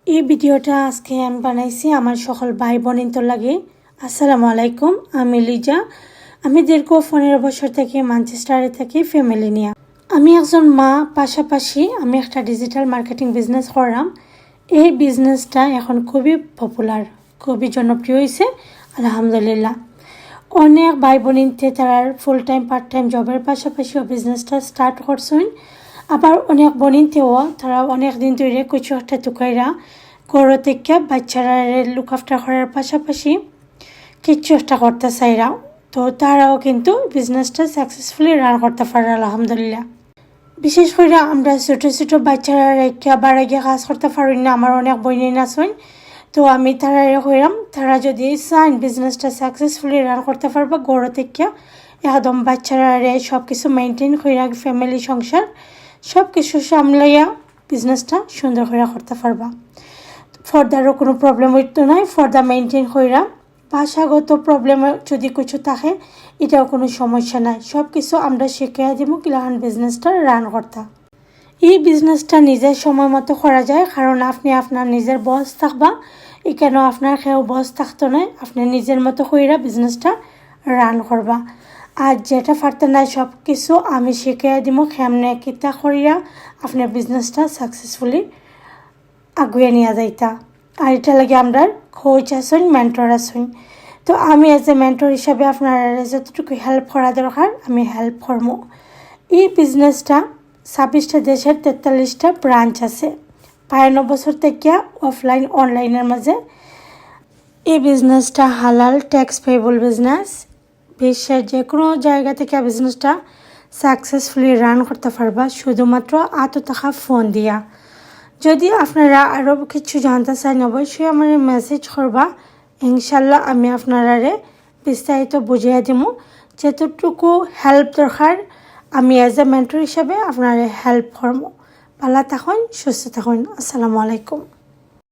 এই ভিডিওটা আজকে আমি বানাইছি আমার সকল ভাই বোনিন্তর লাগে। আসসালামু আলাইকুম, আমি লিজা। আমি দীর্ঘ 15 বছর থেকে ম্যানচেস্টারে থাকি ফ্যামিলি নিয়ে। আমি একজন মা, পাশাপাশি আমি একটা ডিজিটাল মার্কেটিং বিজনেস করলাম। এই বিজনেসটা এখন খুবই পপুলার, খুবই জনপ্রিয় হয়েছে আলহামদুলিল্লাহ। অনেক ভাই বোনিনতে তারা ফুল টাইম পার্ট টাইম জবের পাশাপাশিও বিজনেসটা স্টার্ট করছেন। আবার অনেক বোনিনতেও তারা অনেক দিন ধরে কিছু একটা টুকাইরা ঘর থেকে বাচ্চারা লুক আফটার করার পাশাপাশি কিছু একটা করতে চাইরা, তো তারাও কিন্তু বিজনেসটা সাকসেসফুলি রান করতে পারে আলহামদুলিল্লাহ। বিশেষ করে আমরা ছোটো ছোটো বাচ্চারা রেখে বাড়া গিয়ে কাজ করতে পারি না, আমার অনেক বইনেন আছেন। তো আমি তারা হইলাম, তারা যদি চান বিজনেসটা সাকসেসফুলি রান করতে পারবা ঘর থেকে একদম বাচ্চারা সব কিছু মেনটেন করে ফ্যামিলি সংসার সব কিছু সামলাইয়া বিজনেসটা সুন্দর করে করতে পারবা। ফর্দারও কোনো প্রবলেম হইতো নাই, ফর্দা মেনটেন কইরা ভাষাগত প্রবলেম যদি কিছু থাকে এটাও কোনো সমস্যা নাই, সব কিছু আমরা শিখিয়ে দিব কিলাহান বিজনেসটা রান করতে। এই বিজনেসটা নিজের সময় মতো করা যায়, কারণ আপনি আপনার নিজের বস থাকবা, এখানেও আপনার কেউ বস থাকতো নয়, আপনি নিজের মতো কইরা বিজনেসটা রান করবা। আর যেটা পারতেন না সব কিছু আমি শিখিয়ে দিব কেমনে কিতা করিয়া আপনার বিজনেসটা সাকসেসফুলি আগুয়ে নিয়ে যাইতা। আর এটা লাগে আমরা কোচ আসুন, মেন্টর আসুন। তো আমি এজ এ মেন্টর হিসাবে আপনারা যতটুকু হেল্প করা দরকার আমি হেল্প করবো। এই বিজনেসটা 26টা দেশের 43টা ব্রাঞ্চ আছে, 52 বছর থেকে অফলাইন অনলাইনের মাঝে। এই বিজনেসটা হালাল ট্যাক্স পেয়েবল বিজনেস। বিশ্বের যে কোনো জায়গা থেকে বিজনেসটা সাকসেসফুলি রান করতে পারবা শুধুমাত্র টাকা ফোন দিয়া। যদি আপনারা আরও কিছু জানতে চান অবশ্যই আমার মেসেজ করবা, ইনশাল্লাহ আমি আপনারা বিস্তারিত বুঝিয়ে দিব। যতটুকু হেল্প দরকার আমি এজ এ মেন্টর হিসাবে আপনারা হেল্প করবো। ভালো থাকুন, সুস্থ থাকুন। আসসালামু আলাইকুম।